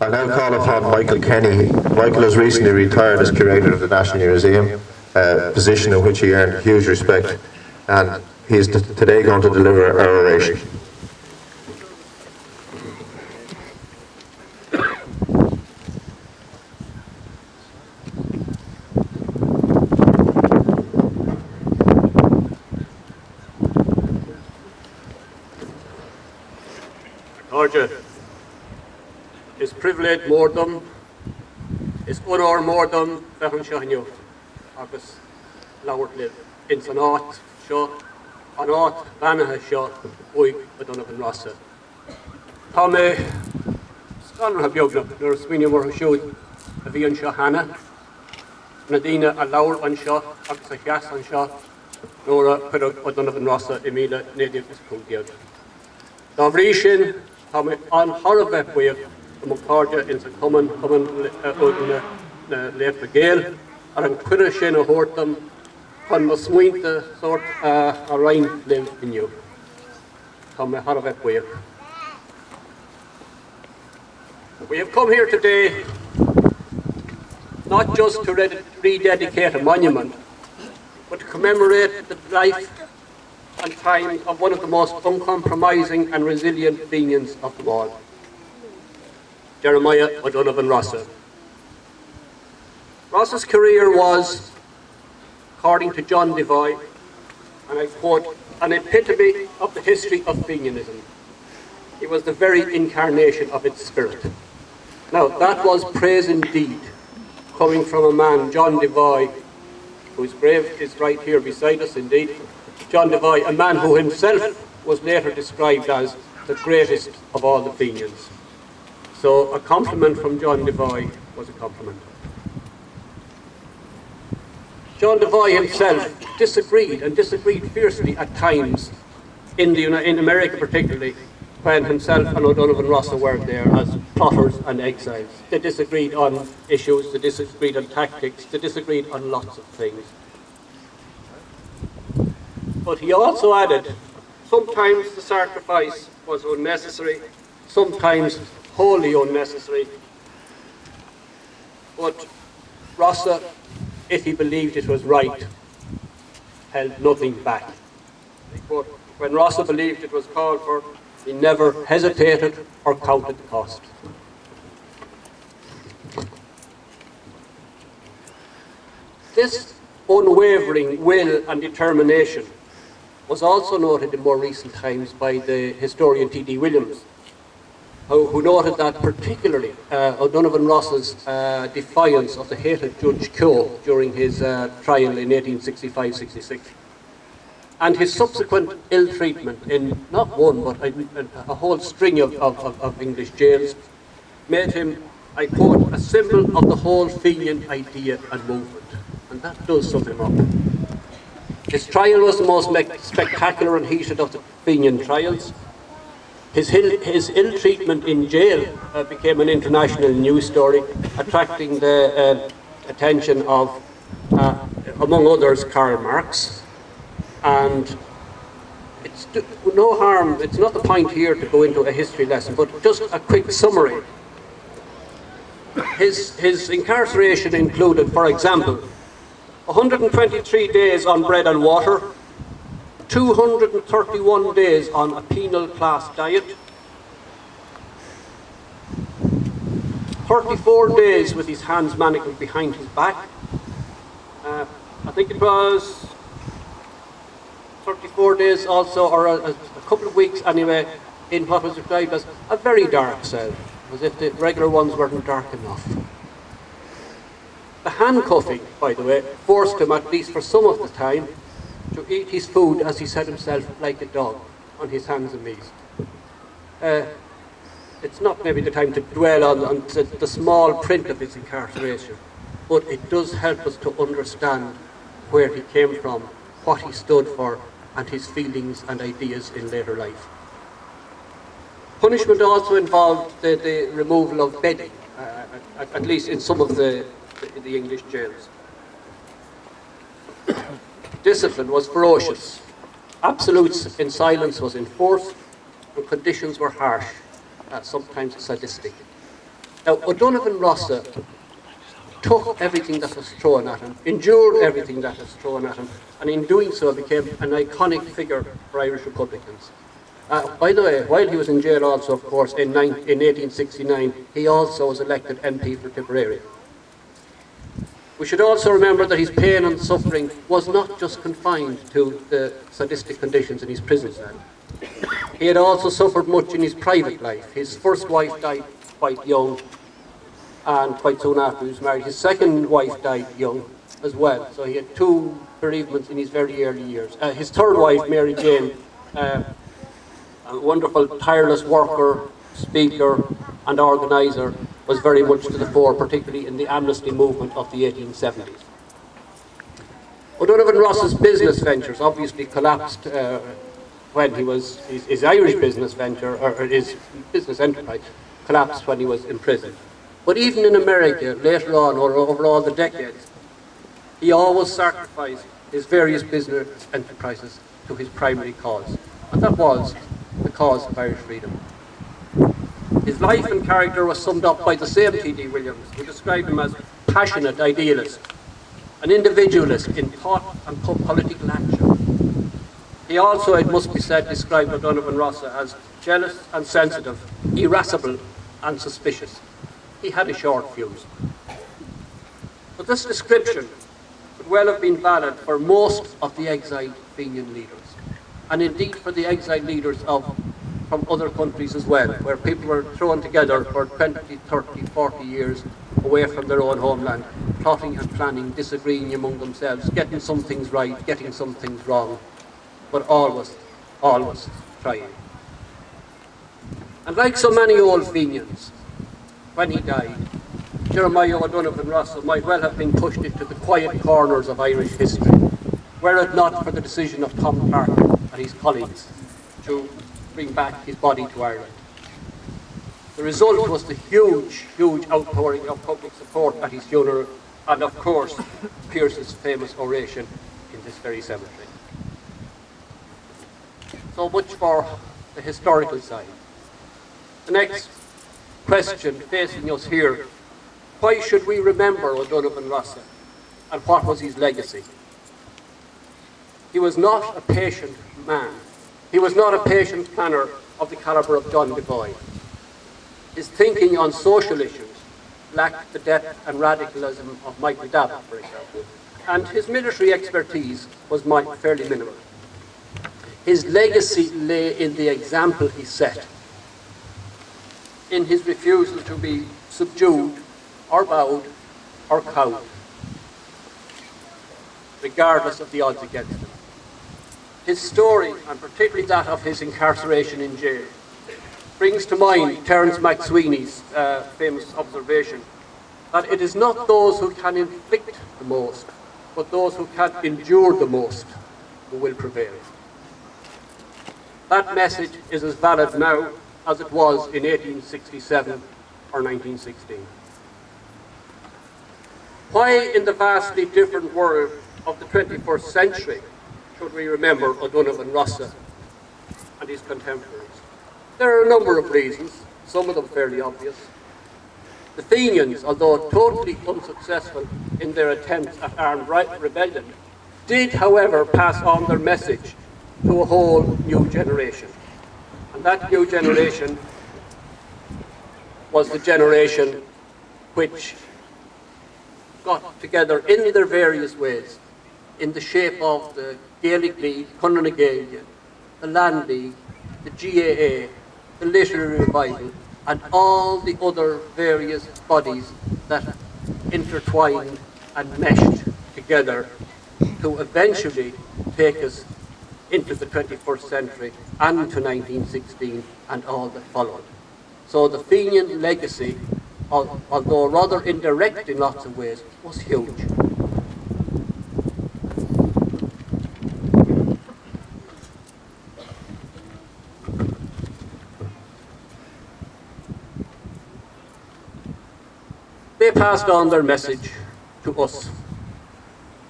I now call upon Michael Kenny. Michael has recently retired as curator of the National Museum, a position in which he earned huge respect, and he is today going to deliver our oration. Is privilege mordum, is honor mordum fehan shahanyo, agus lawrt live in sanat sho, anat vanaha sho, oig Donovan Rossa. Tame scan have yogna nor swini more showed a vian shahana, Nadina a lawr an sho, agus a gas an sho, nora put Donovan Rossa emila native is pulled. Davrishin tame an harabet way the Macarja in the common left the gale, and an cuire sin a hortum, on the swinte sort a rain live in you. Come a haravet way. We have come here today not just to rededicate a monument, but to commemorate the life and times of one of the most uncompromising and resilient beings of them all. Jeremiah O'Donovan Rossa. Rossa's career was, according to John Devine, and I quote, an epitome of the history of Fenianism. He was the very incarnation of its spirit. Now, that was praise indeed, coming from a man, John Devine, whose grave is right here beside us indeed. John Devine, a man who himself was later described as the greatest of all the Fenians. So a compliment from John Devine was a compliment. John Devine himself disagreed fiercely at times, in America particularly, when himself and O'Donovan Rossa were there as plotters and exiles. They disagreed on issues, they disagreed on tactics, they disagreed on lots of things. But he also added, sometimes the sacrifice was unnecessary, sometimes wholly unnecessary. But Rossa, if he believed it was right, held nothing back. But when Rossa believed it was called for, he never hesitated or counted the cost. This unwavering will and determination was also noted in more recent times by the historian T.D. Williams, who noted that particularly O'Donovan Rossa's defiance of the hated Judge Keogh during his trial in 1865-66, and his subsequent ill treatment in not one but a whole string of English jails, made him, I quote, a symbol of the whole Fenian idea and movement. And that does sum him up. His trial was the most spectacular and heated of the Fenian trials. His ill treatment in jail became an international news story, attracting the attention of, among others, Karl Marx. And it's no harm, it's not the point here to go into a history lesson, but just a quick summary. His incarceration included, for example, 123 days on bread and water, 231 days on a penal class diet, 34 days with his hands manacled behind his back. I think it was 34 days also, or a couple of weeks anyway, in what was described as a very dark cell, as if the regular ones weren't dark enough. The handcuffing, by the way, forced him, at least for some of the time, to eat his food, as he said himself, like a dog, on his hands and knees. It's not maybe the time to dwell on the small print of his incarceration, but it does help us to understand where he came from, what he stood for, and his feelings and ideas in later life. Punishment also involved the removal of bedding, at least in some of the English jails. Discipline was ferocious. Absolutes in silence was enforced, and conditions were harsh, sometimes sadistic. Now, O'Donovan Rossa took everything that was thrown at him, endured everything that was thrown at him, and in doing so became an iconic figure for Irish Republicans. By the way, while he was in jail also, of course, in 1869, he also was elected MP for Tipperary. We should also remember that his pain and suffering was not just confined to the sadistic conditions in his prison cell. He had also suffered much in his private life. His first wife died quite young, and quite soon after he was married. His second wife died young as well, so he had two bereavements in his very early years. His third wife, Mary Jane, a wonderful, tireless worker, speaker, and organiser, was very much to the fore, particularly in the amnesty movement of the 1870s. O'Donovan Ross's business ventures obviously collapsed when he was, his Irish business venture, or his business enterprise, collapsed when he was in prison. But even in America, later on, or over all the decades, he always sacrificed his various business enterprises to his primary cause, and that was the cause of Irish freedom. His life and character was summed up by the same T.D. Williams, who described him as passionate idealist, an individualist in thought and political action. He also, it must be said, described O'Donovan Rossa as jealous and sensitive, irascible and suspicious. He had a short fuse. But this description could well have been valid for most of the exiled Fenian leaders, and indeed for the exiled leaders from other countries as well, where people were thrown together for 20, 30, 40 years away from their own homeland, plotting and planning, disagreeing among themselves, getting some things right, getting some things wrong, but always trying. And like so many old Fenians, when he died, Jeremiah O'Donovan Rossa might well have been pushed into the quiet corners of Irish history, were it not for the decision of Tom Clark and his colleagues to bring back his body to Ireland. The result was the huge outpouring of public support at his funeral, and of course, Pearse's famous oration in this very cemetery. So much for the historical side. The next question facing us here: why should we remember O'Donovan Rossa, and what was his legacy? He was not a patient man. He was not a patient planner of the calibre of John Devoy. His thinking on social issues lacked the depth and radicalism of Micheal, for example, and his military expertise was fairly minimal. His legacy lay in the example he set, in his refusal to be subdued or bowed or cowed, regardless of the odds against him. His story, and particularly that of his incarceration in jail, brings to mind Terence MacSweeney's famous observation that it is not those who can inflict the most, but those who can endure the most who will prevail. That message is as valid now as it was in 1867 or 1916. Why, in the vastly different world of the 21st century, should we remember O'Donovan Rossa and his contemporaries? There are a number of reasons, some of them fairly obvious. The Fenians, although totally unsuccessful in their attempts at armed rebellion, did, however, pass on their message to a whole new generation. And that new generation was the generation which got together in their various ways, in the shape of the Gaelic League, Conradh na Gaeilge, the Land League, the GAA, the Literary Revival, and all the other various bodies that intertwined and meshed together to eventually take us into the 21st century and to 1916 and all that followed. So the Fenian legacy, although rather indirect in lots of ways, was huge. They passed on their message to us,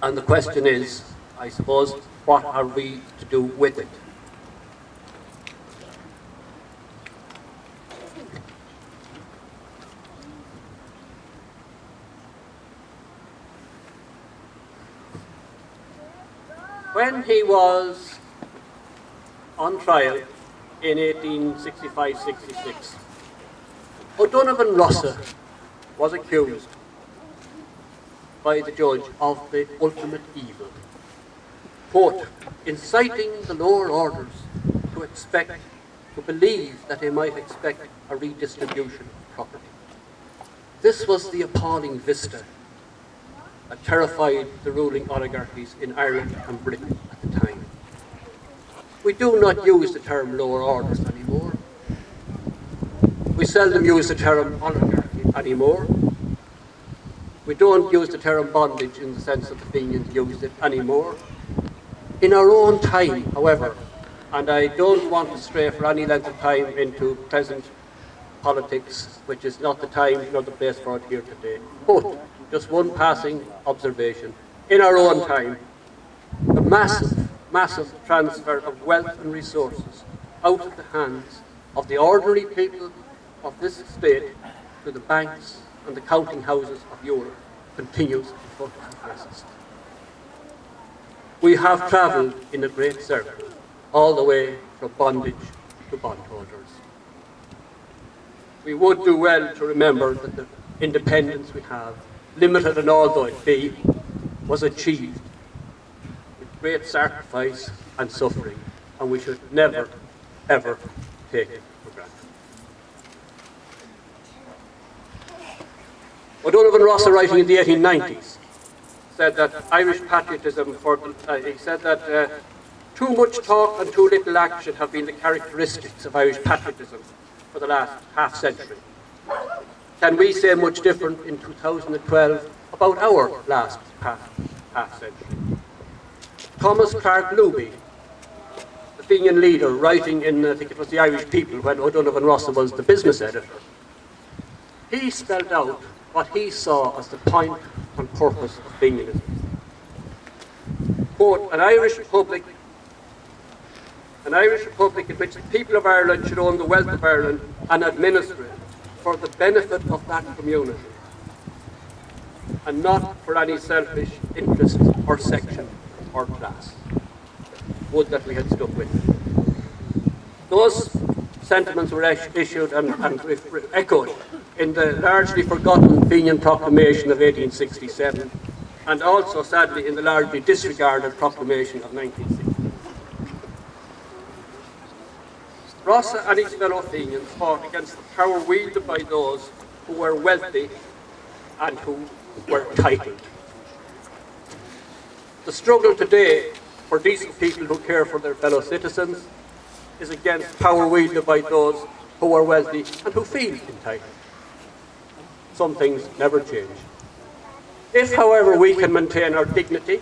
and the question is, I suppose, what are we to do with it? When he was on trial in 1865-66, O'Donovan Rossa was accused by the judge of the ultimate evil, quote, inciting the lower orders to believe that they might expect a redistribution of property. This was the appalling vista that terrified the ruling oligarchies in Ireland and Britain at the time. We do not use the term lower orders anymore. We seldom use the term oligarchy anymore. We don't use the term bondage in the sense that the Fenians used it anymore. In our own time, however, and I don't want to stray for any length of time into present politics, which is not the time nor the place for it here today, but just one passing observation. In our own time, the massive transfer of wealth and resources out of the hands of the ordinary people of this state to the banks and the counting houses of Europe continues in full process. We have travelled in a great circle, all the way from bondage to bondholders. We would do well to remember that the independence we have, limited and all though it be, was achieved with great sacrifice and suffering, and we should never, ever take it for granted. O'Donovan Rossa, writing in the 1890s, said that Irish patriotism, he said that too much talk and too little action have been the characteristics of Irish patriotism for the last half century. Can we say much different in 2012 about our last half century? Thomas Clark Luby, the Fenian leader, writing in, I think it was the Irish People when O'Donovan Rossa was the business editor, he spelled out what he saw as the point and purpose of Fenianism. Quote, an Irish Republic in which the people of Ireland should own the wealth of Ireland and administer it for the benefit of that community, and not for any selfish interest or section or class. Would that we had stuck with it. Those sentiments were issued and echoed in the largely forgotten Fenian Proclamation of 1867, and also, sadly, in the largely disregarded Proclamation of 1960. Rossa and his fellow Fenians fought against the power wielded by those who were wealthy and who were titled. The struggle today for decent people who care for their fellow citizens is against power wielded by those who are wealthy and who feel entitled. Some things never change. If, however, we can maintain our dignity,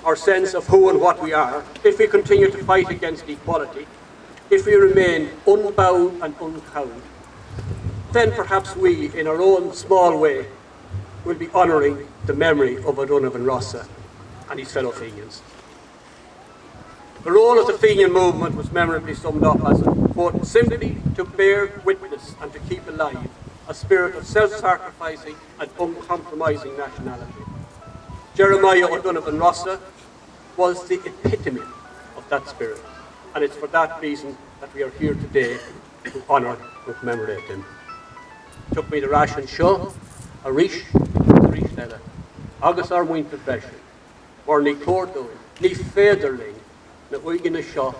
our sense of who and what we are, if we continue to fight against equality, if we remain unbowed and uncowed, then perhaps we, in our own small way, will be honouring the memory of O'Donovan Rossa and his fellow Fenians. The role of the Fenian movement was memorably summed up as, quote, simply to bear witness and to keep alive a spirit of self-sacrificing and uncompromising nationality. Jeremiah O'Donovan Rossa was the epitome of that spirit, and it's for that reason that we are here today to honour and commemorate him. Took me the ration show, a rish, nella, agus ar muinte fresin, or ni cordoin, ni federling, na uigina shaw,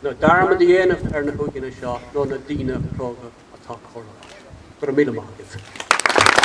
na darma di enaf na uigina shaw, no na dina proga a tak corla. But a mila market.